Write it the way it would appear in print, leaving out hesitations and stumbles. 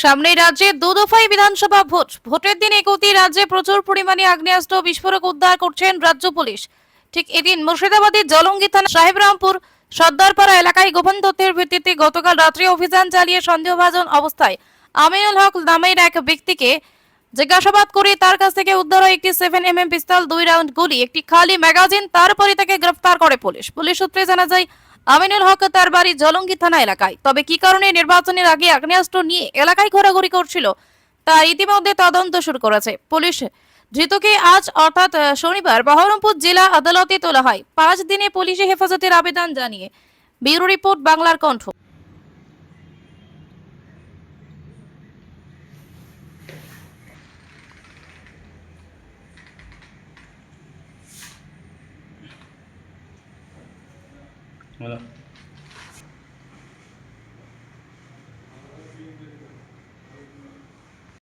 সামনে রাজ্যে দু দফায় বিধানসভা ভোটের দিন একটি রাজ্যে প্রচুর পরিমাণে আগ্নেয়াস্ত্র বিস্ফোরক উদ্ধার করছেন রাজ্য পুলিশ। ঠিক এদিন মুর্শিদাবাদের জলঙ্গি থানা সাহেবরামপুর সর্দারপাড়া এলাকায় গোপন তথ্যের ভিত্তিতে গতকাল রাত্রে অভিযান চালিয়ে সন্দেহভাজন অবস্থায় আমিনুল হক নামের এক ব্যক্তিকে জিজ্ঞাসাবাদ করে তার কাছ থেকে উদ্ধার হয় একটি 7mm পিস্তল, 2 রাউন্ড গুলি, একটি খালি ম্যাগাজিন। তারপরে তাকে গ্রেফতার করে পুলিশ। পুলিশ সূত্রে জানা যায় আমিনুল হক তার বাড়ি জলঙ্গি থানা এলাকায়। তবে কি কারণে নির্বাচনের আগে আগ্নেয়াস্ত্র নিয়ে এলাকায় ঘোরাঘুরি করছিল তার ইতিমধ্যে তদন্ত শুরু করেছে পুলিশ। ধৃতকে আজ অর্থাৎ শনিবার বহরমপুর জেলা আদালতে তোলা হয় 5 দিনে পুলিশি হেফাজতের আবেদন জানিয়ে। ব্যুরো রিপোর্ট, বাংলার কণ্ঠ। बोलो।